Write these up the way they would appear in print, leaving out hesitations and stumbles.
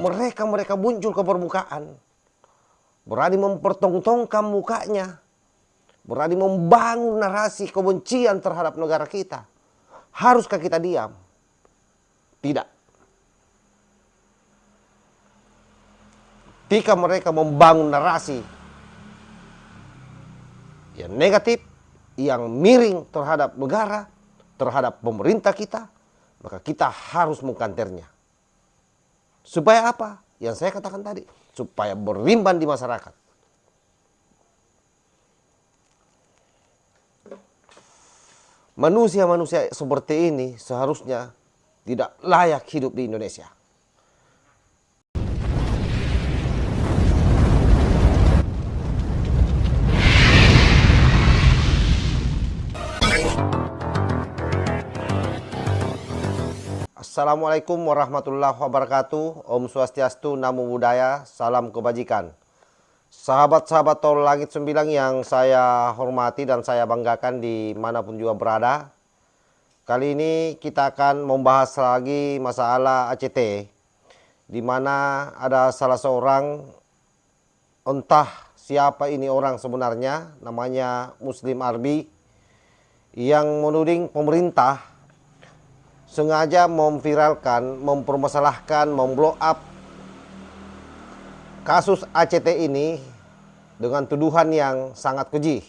mereka muncul ke permukaan, berani mempertontonkan mukanya, berani membangun narasi kebencian terhadap negara kita. Haruskah kita diam? Tidak. Ketika mereka membangun narasi yang negatif, yang miring terhadap negara, terhadap pemerintah kita, maka kita harus mengkanternya. Supaya apa? Yang saya katakan tadi, supaya berimbang di masyarakat. Manusia-manusia seperti ini seharusnya tidak layak hidup di Indonesia. Assalamualaikum warahmatullahi wabarakatuh. Om Swastiastu, Namo Buddhaya, salam kebajikan. Sahabat-sahabat Tol Langit 9 yang saya hormati dan saya banggakan dimanapun juga berada. Kali ini kita akan membahas lagi masalah ACT, di mana ada salah seorang, entah siapa ini orang sebenarnya, namanya Muslim Arbi, yang menuding pemerintah sengaja memviralkan, mempermasalahkan, memblow up kasus ACT ini dengan tuduhan yang sangat keji.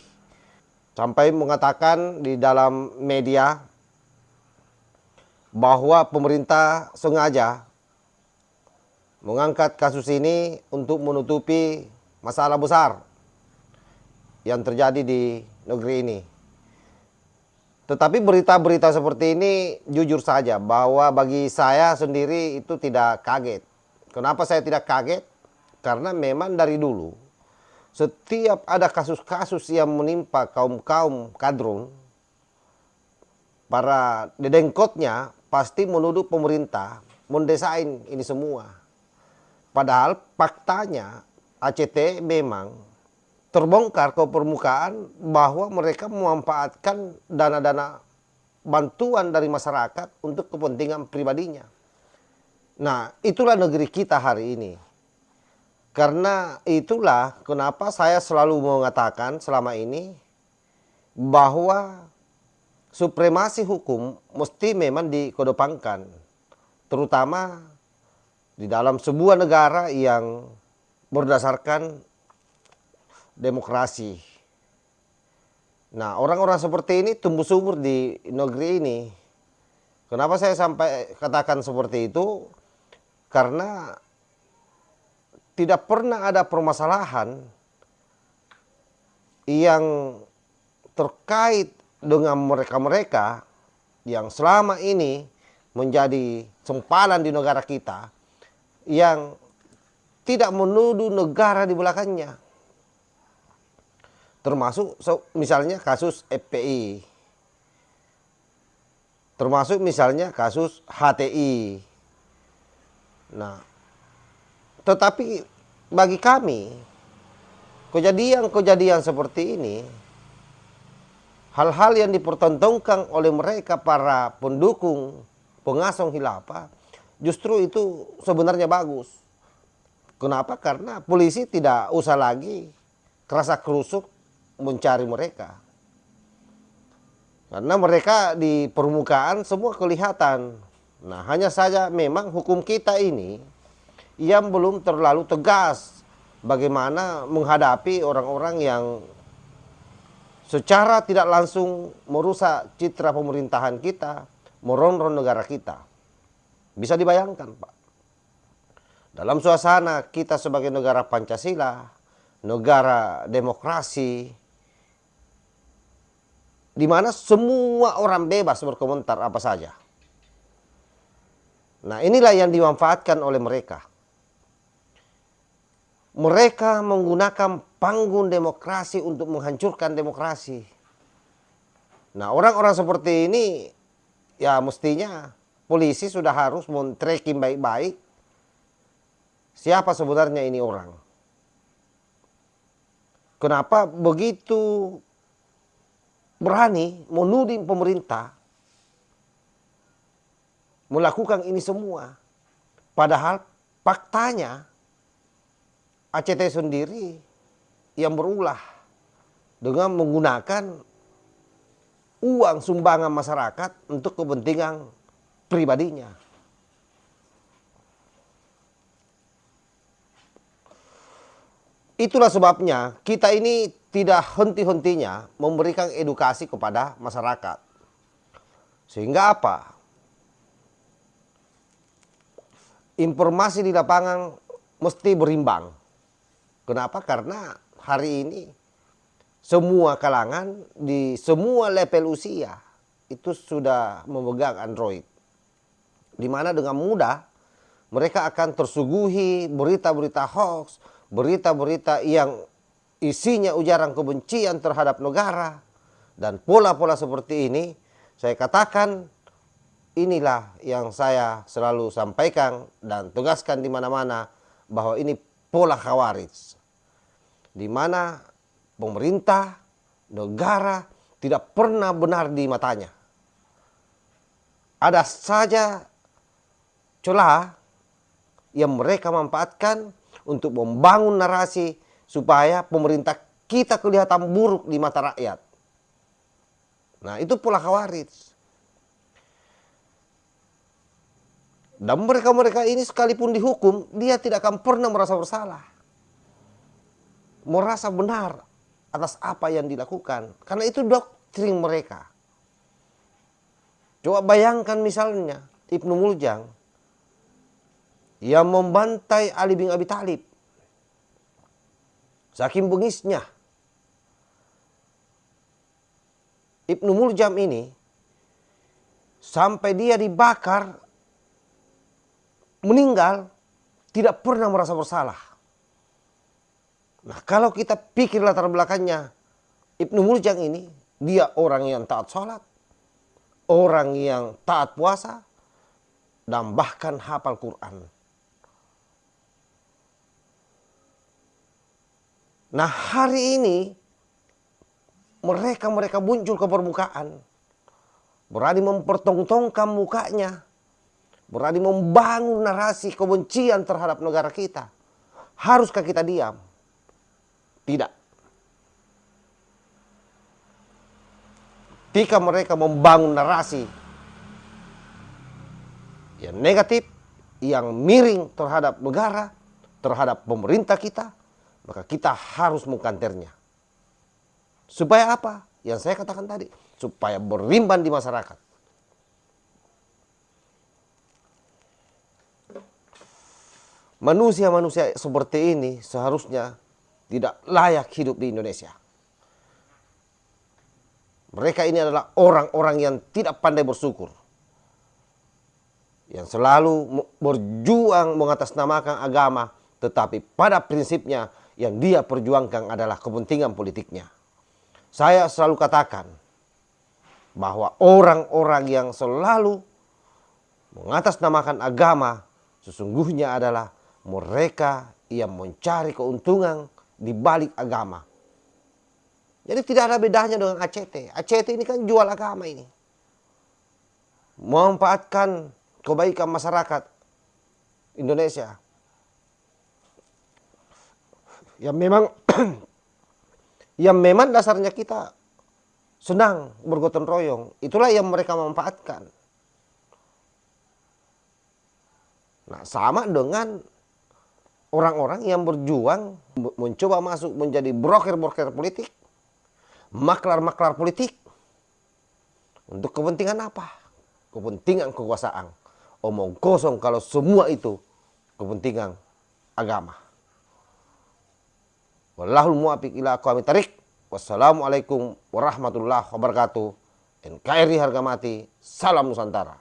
Sampai mengatakan di dalam media bahwa pemerintah sengaja mengangkat kasus ini untuk menutupi masalah besar yang terjadi di negeri ini. Tetapi berita-berita seperti ini jujur saja bahwa bagi saya sendiri itu tidak kaget. Kenapa saya tidak kaget? Karena memang dari dulu setiap ada kasus-kasus yang menimpa kaum-kaum kadrun, para dedengkotnya pasti menuduh pemerintah mendesain ini semua. Padahal faktanya ACT memang terbongkar ke permukaan bahwa mereka memanfaatkan dana-dana bantuan dari masyarakat untuk kepentingan pribadinya. Nah, itulah negeri kita hari ini. Karena itulah kenapa saya selalu mengatakan selama ini bahwa supremasi hukum mesti memang dikedepankan. Terutama di dalam sebuah negara yang berdasarkan demokrasi. Nah, orang-orang seperti ini tumbuh subur di negeri ini. Kenapa saya sampai katakan seperti itu? Karena tidak pernah ada permasalahan yang terkait dengan mereka-mereka yang selama ini menjadi sempalan di negara kita, yang tidak menuduh negara di belakangnya. Termasuk misalnya kasus FPI, termasuk misalnya kasus HTI. Nah, tetapi bagi kami kejadian-kejadian seperti ini, hal-hal yang dipertontonkan oleh mereka para pendukung pengasong khilafah, justru itu sebenarnya bagus. Kenapa? Karena polisi tidak usah lagi kerasa kerusuk mencari mereka. Karena mereka di permukaan semua kelihatan. Nah, hanya saja memang hukum kita ini yang belum terlalu tegas bagaimana menghadapi orang-orang yang secara tidak langsung merusak citra pemerintahan kita, meronron negara kita. Bisa dibayangkan, Pak. Dalam suasana kita sebagai negara Pancasila, negara demokrasi, di mana semua orang bebas berkomentar apa saja. Nah, inilah yang dimanfaatkan oleh mereka. Mereka menggunakan panggung demokrasi untuk menghancurkan demokrasi. Nah, orang-orang seperti ini ya mestinya polisi sudah harus men-tracking baik-baik siapa sebenarnya ini orang. Kenapa begitu berani menuding pemerintah melakukan ini semua, padahal faktanya ACT sendiri yang berulah dengan menggunakan uang sumbangan masyarakat untuk kepentingan pribadinya. Itulah sebabnya kita ini tidak henti-hentinya memberikan edukasi kepada masyarakat. Sehingga apa? Informasi di lapangan mesti berimbang. Kenapa? Karena hari ini semua kalangan di semua level usia itu sudah memegang Android. Di mana dengan mudah mereka akan tersuguhi berita-berita hoax, berita-berita yang isinya ujaran kebencian terhadap negara. Dan pola-pola seperti ini, saya katakan, inilah yang saya selalu sampaikan dan tegaskan di mana-mana, bahwa ini pola khawarij. Di mana pemerintah, negara tidak pernah benar di matanya. Ada saja celah yang mereka manfaatkan untuk membangun narasi supaya pemerintah kita kelihatan buruk di mata rakyat. Nah, itu pola khawarij. Dan mereka-mereka ini sekalipun dihukum, dia tidak akan pernah merasa bersalah. Merasa benar atas apa yang dilakukan. Karena itu doktrin mereka. Coba bayangkan misalnya Ibnu Muljam yang membantai Ali bin Abi Thalib. Saking bengisnya Ibnu Muljam ini sampai dia dibakar, meninggal, tidak pernah merasa bersalah. Nah, kalau kita pikir latar belakangnya Ibnu Muljam ini, dia orang yang taat sholat, orang yang taat puasa, dan bahkan hafal Quran. Nah, hari ini mereka muncul ke permukaan, berani mempertontonkan mukanya, berani membangun narasi kebencian terhadap negara kita. Haruskah kita diam? Tidak. Ketika mereka membangun narasi yang negatif, yang miring terhadap negara, terhadap pemerintah kita, maka kita harus mengkanternya. Supaya apa? Yang saya katakan tadi, supaya berimbang di masyarakat. Manusia-manusia seperti ini seharusnya tidak layak hidup di Indonesia. Mereka ini adalah orang-orang yang tidak pandai bersyukur, yang selalu berjuang mengatasnamakan agama, tetapi pada prinsipnya yang dia perjuangkan adalah kepentingan politiknya. Saya selalu katakan bahwa orang-orang yang selalu mengatasnamakan agama sesungguhnya adalah mereka yang mencari keuntungan di balik agama. Jadi tidak ada bedanya dengan ACT. ACT ini kan jual agama ini. Memanfaatkan kebaikan masyarakat Indonesia. Yang memang dasarnya kita senang bergotong royong. Itulah yang mereka manfaatkan. Nah, sama dengan orang-orang yang berjuang mencoba masuk menjadi broker-broker politik, maklar-maklar politik. Untuk kepentingan apa? Kepentingan kekuasaan. Omong kosong kalau semua itu kepentingan agama. Wallahul muwaffiq ila aqwamit thariq. Wassalamualaikum warahmatullahi wabarakatuh. NKRI harga mati. Salam Nusantara.